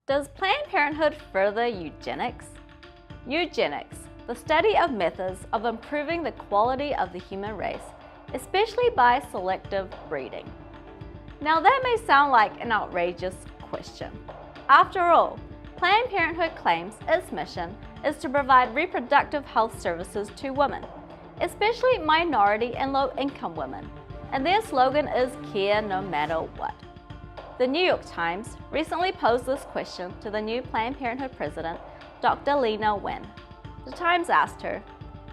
Does Planned Parenthood further eugenics? Eugenics, the study of methods of improving the quality of the human race, especially by selective breeding. Now that may sound like an outrageous question. After all, Planned Parenthood claims its mission is to provide reproductive health services to women, especially minority and low-income women, and their slogan is "Care no matter what." The New York Times recently posed this question to the new Planned Parenthood president, Dr. Leana Wen. The Times asked her,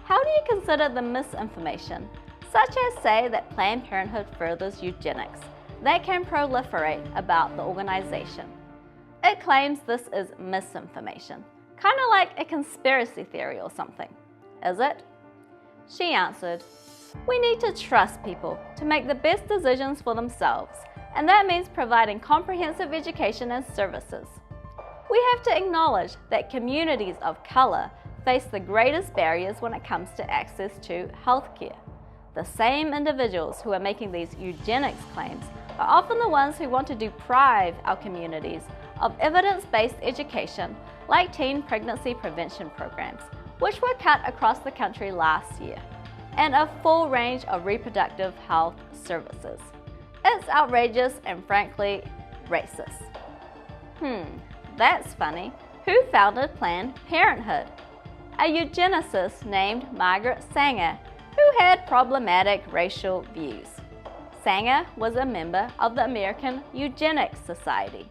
"How do you consider the misinformation, such as say that Planned Parenthood furthers eugenics, that can proliferate about the organization?" It claims this is misinformation, kind of like a conspiracy theory or something. Is it? She answered, "We need to trust people to make the best decisions for themselves, and that means providing comprehensive education and services. We have to acknowledge that communities of color face the greatest barriers when it comes to access to healthcare. The same individuals who are making these eugenics claims are often the ones who want to deprive our communities of evidence-based education like teen pregnancy prevention programs, which were cut across the country last year, and a full range of reproductive health services. It's outrageous and frankly racist." That's funny. Who founded Planned Parenthood? A eugenicist named Margaret Sanger, who had problematic racial views. Sanger was a member of the American Eugenics Society.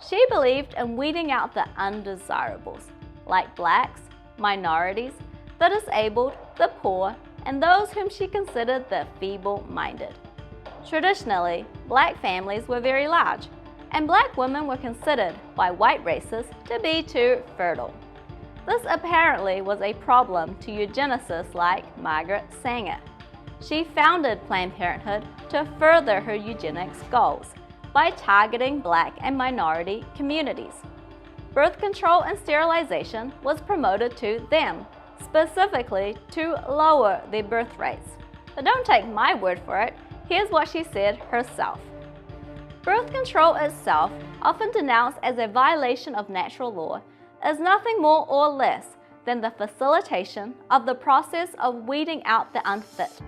She believed in weeding out the undesirables, like blacks, minorities, the disabled, the poor, and those whom she considered the feeble-minded. Traditionally, black families were very large, and black women were considered by white racists to be too fertile. This apparently was a problem to eugenicists like Margaret Sanger. She founded Planned Parenthood to further her eugenics goals by targeting black and minority communities. Birth control and sterilization was promoted to them, specifically to lower their birth rates. But don't take my word for it. Here's what she said herself. "Birth control itself, often denounced as a violation of natural law, is nothing more or less than the facilitation of the process of weeding out the unfit,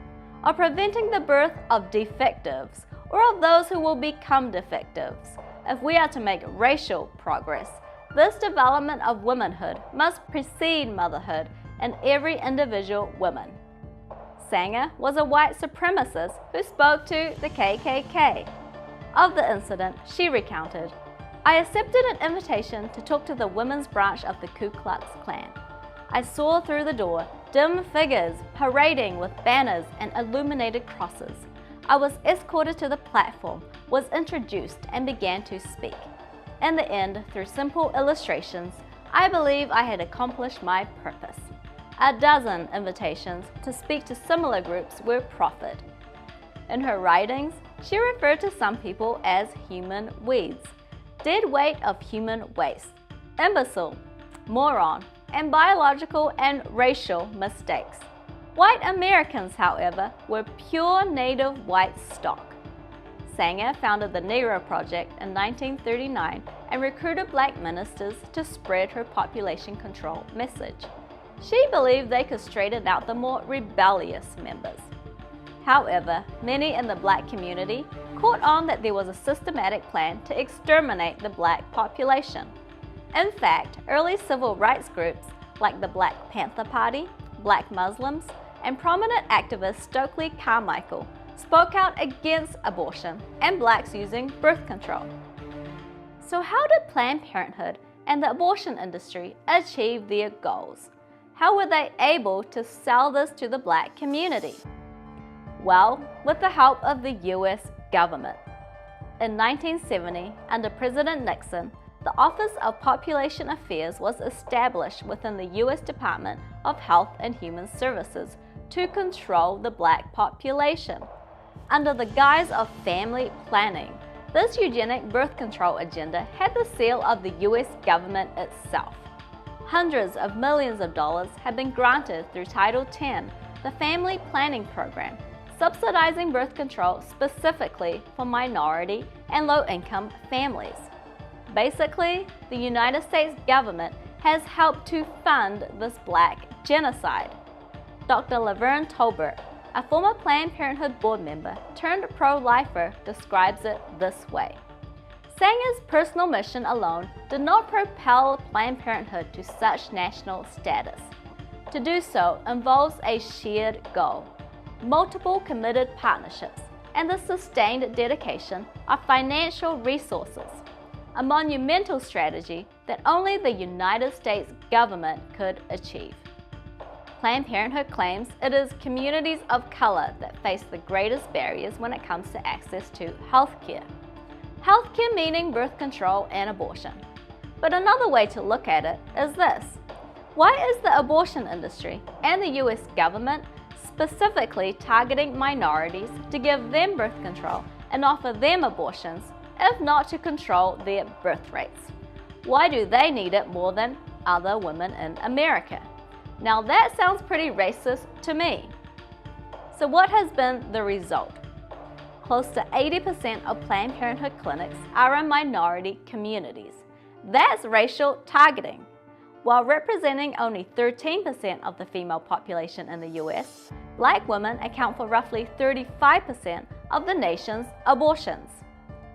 of preventing the birth of defectives or of those who will become defectives. If we are to make racial progress, this development of womanhood must precede motherhood in every individual woman." Sanger was a white supremacist who spoke to the KKK. Of the incident, she recounted, "I accepted an invitation to talk to the women's branch of the Ku Klux Klan. I saw through the door dim figures parading with banners and illuminated crosses. I was escorted to the platform, was introduced, and began to speak. In the end, through simple illustrations, I believe I had accomplished my purpose." A dozen invitations to speak to similar groups were proffered. In her writings, she referred to some people as human weeds, dead weight of human waste, imbecile, moron, and biological and racial mistakes. White Americans, however, were pure native white stock. Sanger founded the Negro Project in 1939 and recruited black ministers to spread her population control message. She believed they could straighten out the more rebellious members. However, many in the black community caught on that there was a systematic plan to exterminate the black population. In fact, early civil rights groups like the Black Panther Party, Black Muslims, and prominent activist Stokely Carmichael spoke out against abortion and blacks using birth control. So how did Planned Parenthood and the abortion industry achieve their goals? How were they able to sell this to the black community? Well, with the help of the US government. In 1970, under President Nixon, the Office of Population Affairs was established within the US Department of Health and Human Services to control the black population. Under the guise of family planning, this eugenic birth control agenda had the seal of the US government itself. Hundreds of millions of dollars have been granted through Title X, the Family Planning Program, subsidizing birth control specifically for minority and low-income families. Basically, the United States government has helped to fund this black genocide. Dr. Laverne Tolbert, a former Planned Parenthood board member turned pro-lifer, describes it this way. Sanger's personal mission alone did not propel Planned Parenthood to such national status. To do so involves a shared goal, multiple committed partnerships, and the sustained dedication of financial resources, a monumental strategy that only the United States government could achieve. Planned Parenthood claims it is communities of color that face the greatest barriers when it comes to access to health care. Healthcare meaning birth control and abortion. But another way to look at it is this. Why is the abortion industry and the US government specifically targeting minorities to give them birth control and offer them abortions, if not to control their birth rates? Why do they need it more than other women in America? Now that sounds pretty racist to me. So what has been the result? Close to 80% of Planned Parenthood clinics are in minority communities. That's racial targeting. While representing only 13% of the female population in the US, black women account for roughly 35% of the nation's abortions.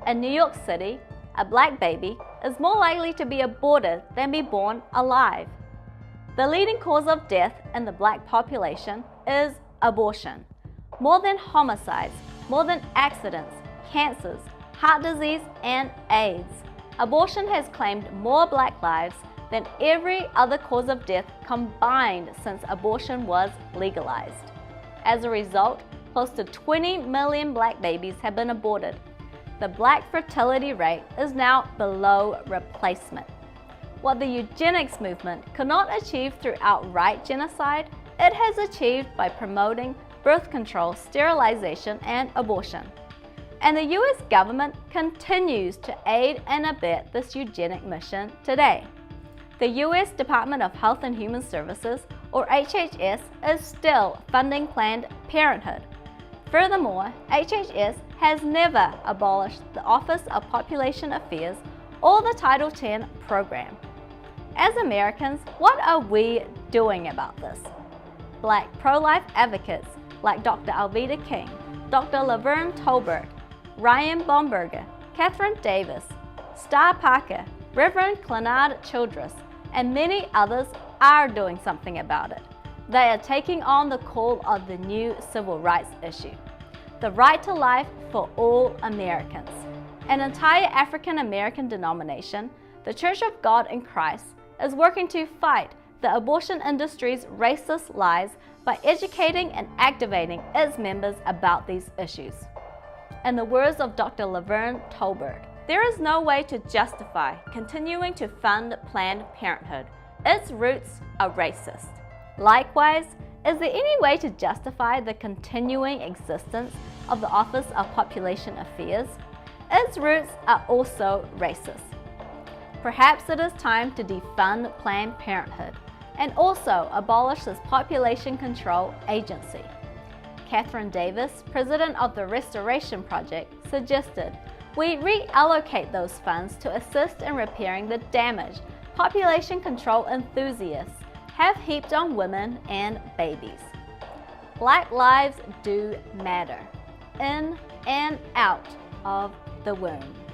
In New York City, a black baby is more likely to be aborted than be born alive. The leading cause of death in the black population is abortion. More than homicides, more than accidents, cancers, heart disease, and AIDS. Abortion has claimed more black lives than every other cause of death combined since abortion was legalized. As a result, close to 20 million black babies have been aborted. The black fertility rate is now below replacement. What the eugenics movement could not achieve through outright genocide, it has achieved by promoting birth control, sterilization, and abortion. And the US government continues to aid and abet this eugenic mission today. The US Department of Health and Human Services, or HHS, is still funding Planned Parenthood. Furthermore, HHS has never abolished the Office of Population Affairs or the Title X program. As Americans, what are we doing about this? Black pro-life advocates like Dr. Alveda King, Dr. Laverne Tolbert, Ryan Bomberger, Catherine Davis, Star Parker, Reverend Clenard Childress, and many others are doing something about it. They are taking on the call of the new civil rights issue, the right to life for all Americans. An entire African American denomination, the Church of God in Christ, is working to fight the abortion industry's racist lies by educating and activating its members about these issues. In the words of Dr. Laverne Tolbert, there is no way to justify continuing to fund Planned Parenthood. Its roots are racist. Likewise, is there any way to justify the continuing existence of the Office of Population Affairs? Its roots are also racist. Perhaps it is time to defund Planned Parenthood and also abolish this population control agency. Catherine Davis, president of the Restoration Project, suggested we reallocate those funds to assist in repairing the damage population control enthusiasts have heaped on women and babies. Black lives do matter, in and out of the womb.